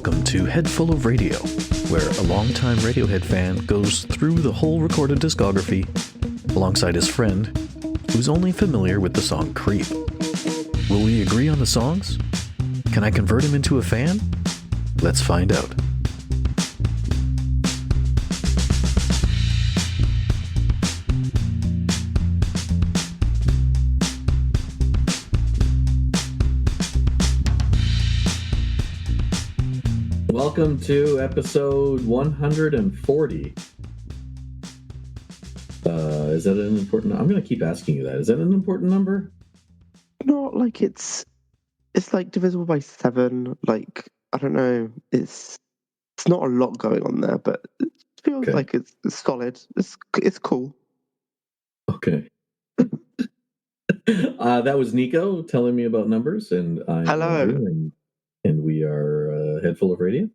welcome to Head Full of Radio, where a longtime Radiohead fan goes through the whole recorded discography alongside his friend, who's only familiar with the song Creep. Will we agree on the songs? Can I convert him into a fan? Let's find out. Welcome to episode 140. Is that an important? I'm going to keep asking you that. Is that an important number? Not like it's like divisible by 7. Like, I don't know. It's not a lot going on there, but it feels Okay. like it's solid. It's cool. Okay. That was Nico telling me about numbers, and I'm Hello. Andrew, and we are Head Full of Radio.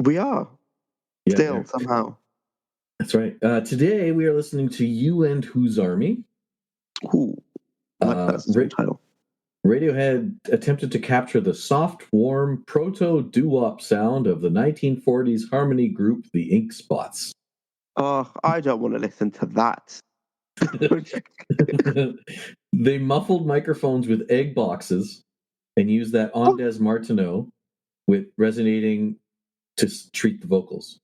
We are Yeah, still yeah. somehow. That's right. Today we are listening to You and Whose Army. Ooh, I like that song title. Radiohead attempted to capture the soft, warm, proto-doo-wop sound of the 1940s harmony group The Ink Spots. Oh, I don't want to listen to that. They muffled microphones with egg boxes and used that Ondes Martineau with resonating to treat the vocals.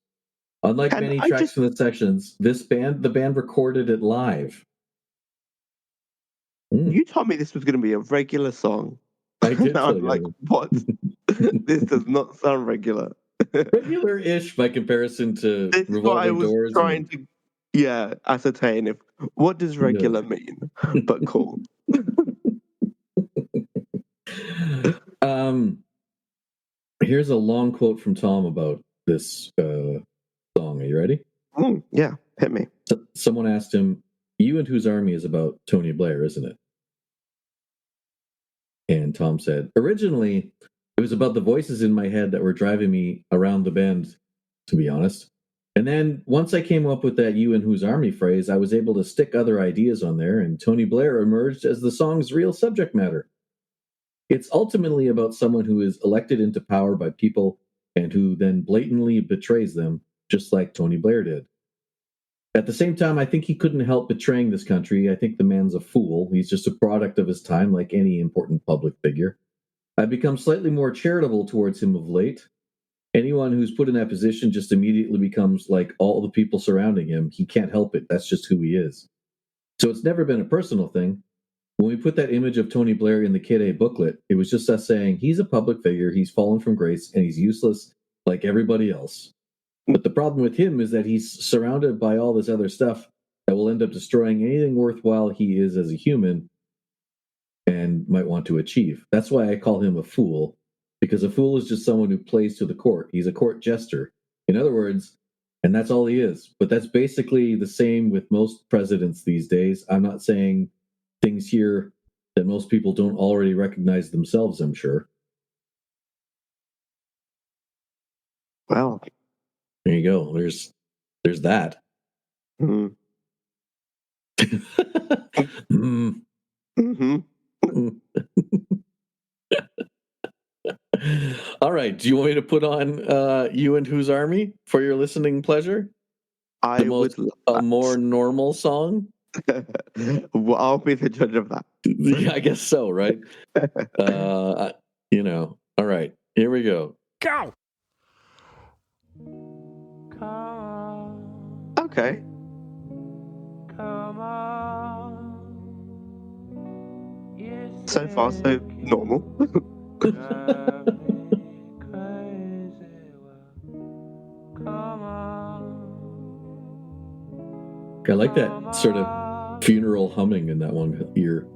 Unlike many tracks from the sessions, the band recorded it live. You told me this was going to be a regular song. I did tell I'm you. like, what? This does not sound regular. Regular-ish by comparison to This is what I was trying to ascertain what does regular mean, but cool. Here's a long quote from Tom about this song. Are you ready? Yeah, hit me. Someone asked him, "You and Whose Army is about Tony Blair, isn't it?" And Tom said, "Originally, it was about the voices in my head that were driving me around the bend, to be honest. And then once I came up with that You and Whose Army phrase, I was able to stick other ideas on there, and Tony Blair emerged as the song's real subject matter. It's ultimately about someone who is elected into power by people and who then blatantly betrays them, just like Tony Blair did. At the same time, I think he couldn't help betraying this country. I think the man's a fool. He's just a product of his time, like any important public figure. I've become slightly more charitable towards him of late. Anyone who's put in that position just immediately becomes like all the people surrounding him. He can't help it. That's just who he is. So it's never been a personal thing. When we put that image of Tony Blair in the Kid A booklet, it was just us saying, he's a public figure, he's fallen from grace, and he's useless like everybody else. But the problem with him is that he's surrounded by all this other stuff that will end up destroying anything worthwhile he is as a human and might want to achieve. That's why I call him a fool, because a fool is just someone who plays to the court. He's a court jester. In other words, and that's all he is. But that's basically the same with most presidents these days. I'm not saying things here that most people don't already recognize themselves, I'm sure. Well, there you go. There's that. Mm-hmm. All right. Do you want me to put on You and Whose Army for your listening pleasure? A more normal song? Well, I'll be the judge of that. Yeah, I guess so, right? All right. Here we go. Go! Okay. Come on. So far, so normal. I like that sort of funeral humming in that one ear.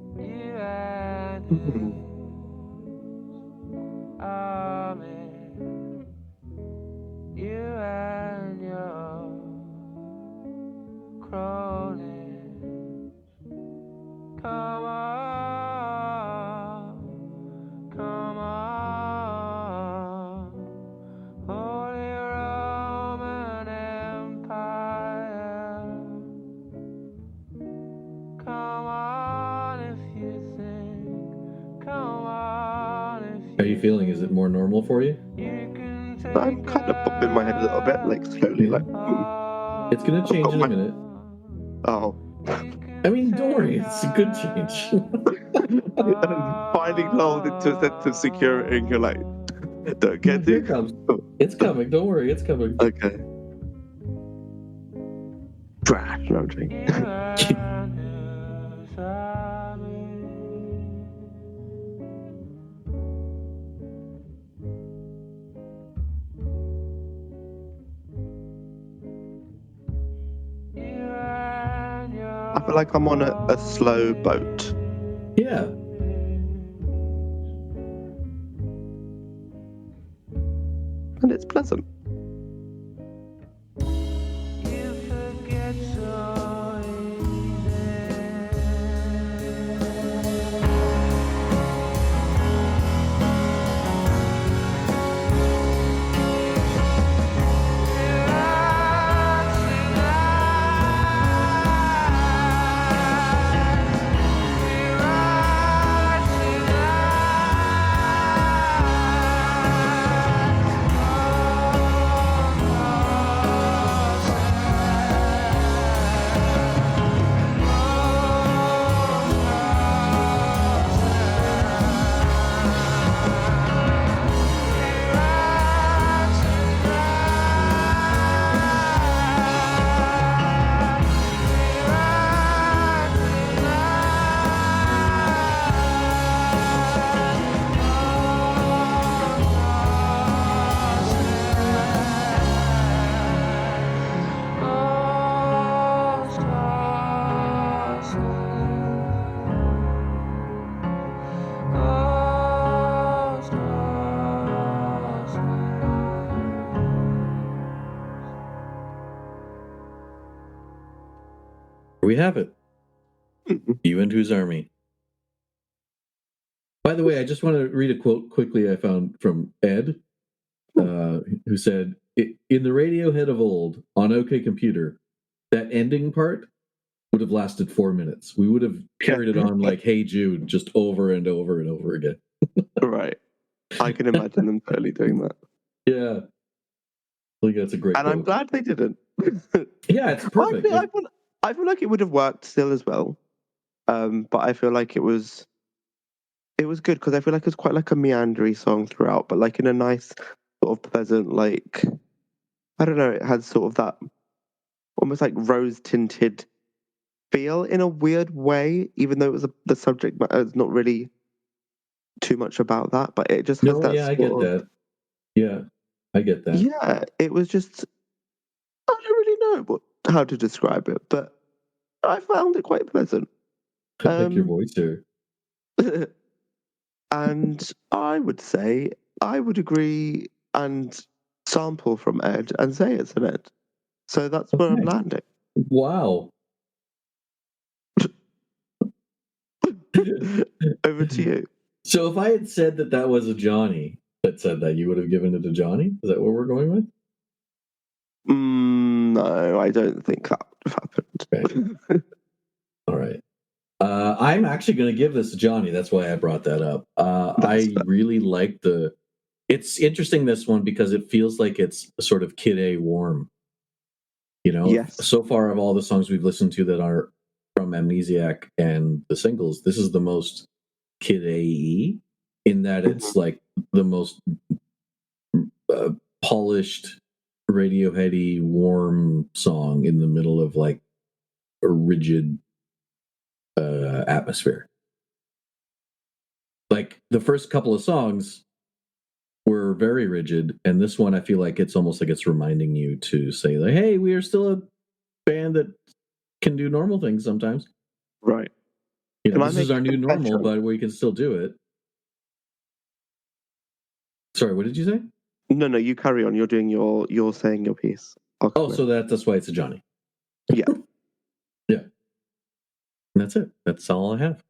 Come on if you think you feeling? Is it more normal for you? I'm kind of bobbing my head a little bit, like slowly, Yeah. like, It's gonna change in a minute. oh. I mean, don't worry, it's a good change. And finally lulled into a sense of security, and you're like, don't get Here to. it comes. It's coming. Don't worry, it's coming. Okay. Trash. No, I'm joking. I feel like I'm on a slow boat. Yeah. And it's pleasant. We have it. You and Whose Army. By the way, I just want to read a quote quickly I found from Ed, who said, in the Radiohead of old, on OK Computer, that ending part would have lasted 4 minutes. We would have carried it on like Hey Jude, just over and over and over again. Right. I can imagine them totally doing that. Yeah. I think that's a great And quote. I'm glad they didn't. Yeah, it's perfect. I feel like it would have worked still as well. But I feel like it was good because I feel like it's quite like a meandery song throughout, but like in a nice sort of pleasant, like, I don't know, it had sort of that almost like rose tinted feel in a weird way, even though it was the subject matter is not really too much about that, but it just has No, that. yeah, I get that. Yeah, I get that. Yeah, it was just, I don't really know how to describe it, but I found it quite pleasant. I like your voice here. And I would say I would agree and sample from Ed and say it's an Ed. So that's where I'm Okay. landing. Wow. Over to you. So if I had said that was a Johnny that said that, you would have given it to Johnny? Is that what we're going with? No, I don't think that would have happened. Okay. All right. I'm actually going to give this to Johnny. That's why I brought that up. I really like it's interesting, this one, because it feels like it's sort of Kid A warm. You know, Yes. So far of all the songs we've listened to that are from Amnesiac and the singles, this is the most Kid A-y in that it's like the most polished, Radioheady, warm song in the middle of like a rigid atmosphere. Like the first couple of songs were very rigid, and this one I feel like it's almost like it's reminding you to say like, hey, we are still a band that can do normal things sometimes. Right. You know, this is our new normal, but we can still do it. Sorry, what did you say? No, you carry on. You're doing you're saying your piece. So that's why it's a Johnny. Yeah. Yeah. And that's it. That's all I have.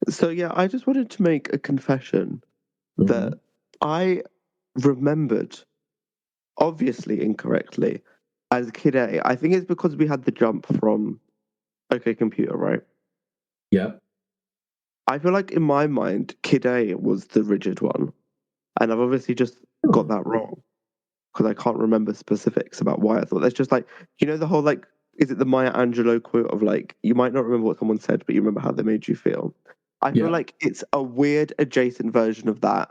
So yeah, I just wanted to make a confession that I remembered, obviously incorrectly, as Kid A. I think it's because we had the jump from OK Computer, right? Yeah. I feel like in my mind, Kid A was the rigid one. And I've obviously just got that wrong because I can't remember specifics about why I thought. That's just like, the whole like, is it the Maya Angelou quote of like, you might not remember what someone said, but you remember how they made you feel? I feel like it's a weird adjacent version of that,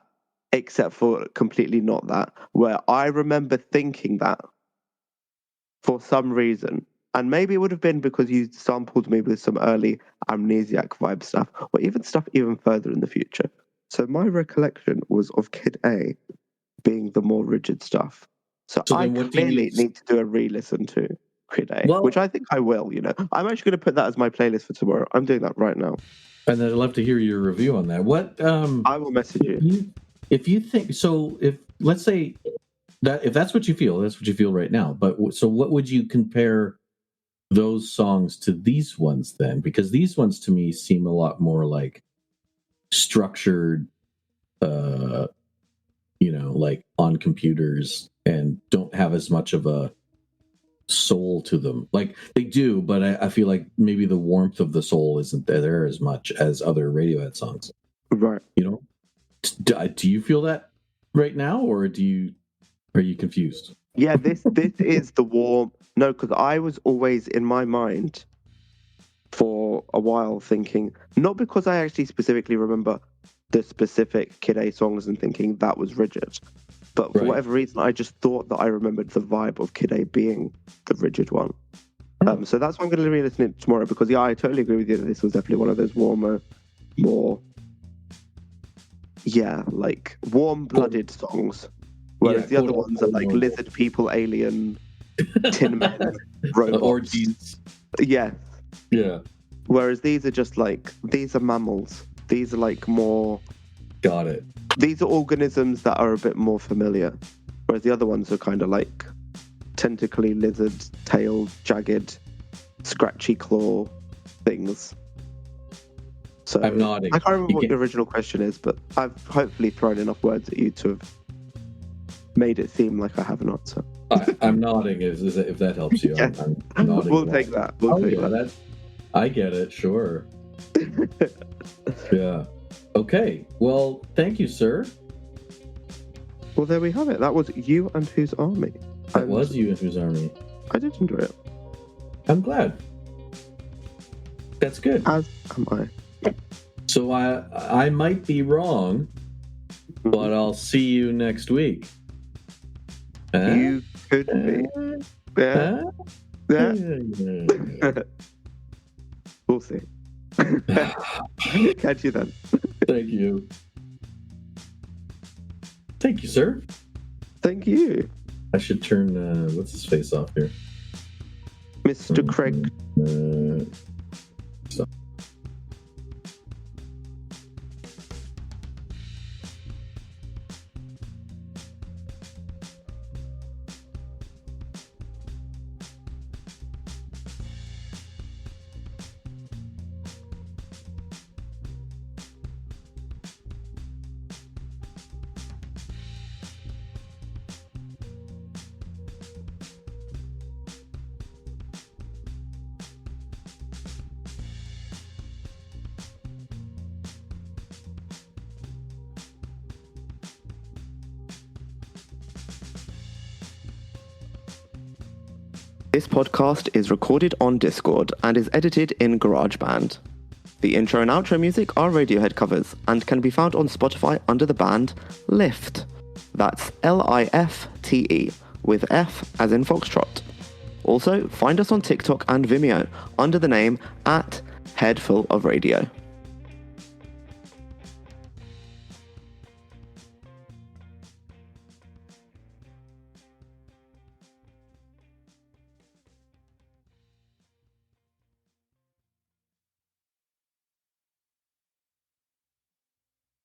except for completely not that, where I remember thinking that for some reason. And maybe it would have been because you sampled me with some early Amnesiac vibe stuff, or even stuff even further in the future. So my recollection was of Kid A being the more rigid stuff. So I clearly need to do a re-listen to Kid A, which I think I will, I'm actually going to put that as my playlist for tomorrow. I'm doing that right now. And I'd love to hear your review on that. What I will message you. If you think so, if let's say that if that's what you feel, that's what you feel right now. But so what would you compare those songs to these ones then? Because these ones to me seem a lot more like structured, like on computers, and don't have as much of a soul to them. Like they do, but I feel like maybe the warmth of the soul isn't there as much as other Radiohead songs. Right. Do you feel that right now, or are you confused? Yeah, this is the warm. No, because I was always in my mind for a while thinking, not because I actually specifically remember the specific Kid A songs and thinking that was rigid, but for whatever reason, I just thought that I remembered the vibe of Kid A being the rigid one. So that's why I'm going to re-listen it tomorrow, because I totally agree with you that this was definitely one of those warmer, more, like warm-blooded songs. Whereas the other ones are like lizard people, alien, tin men, robots. Orgies. Yeah. Yeah. Whereas these are just like, these are mammals. These are like more... Got it. These are organisms that are a bit more familiar. Whereas the other ones are kind of like tentacly, lizard, tail, jagged, scratchy claw things. So I'm nodding. I can't remember what your original question is, but I've hopefully thrown enough words at you to have made it seem like I have an answer. I'm nodding if that helps you. Yeah. I'm nodding. We'll take that. We'll take that. I get it, sure. Yeah. Okay. Well, thank you, sir. Well, there we have it. That was You and Whose Army. That was You and Whose Army. I did enjoy it. I'm glad. That's good. As am I. So I might be wrong, but I'll see you next week. You could be. Yeah. We'll see. Catch you then. Thank you. Thank you, sir. Thank you. I should turn what's his face off here? Mr. Craig. Stop. This podcast is recorded on Discord and is edited in GarageBand. The intro and outro music are Radiohead covers and can be found on Spotify under the band Lift. That's Lifte, with F as in Foxtrot. Also, find us on TikTok and Vimeo under the name @Headful of Radio.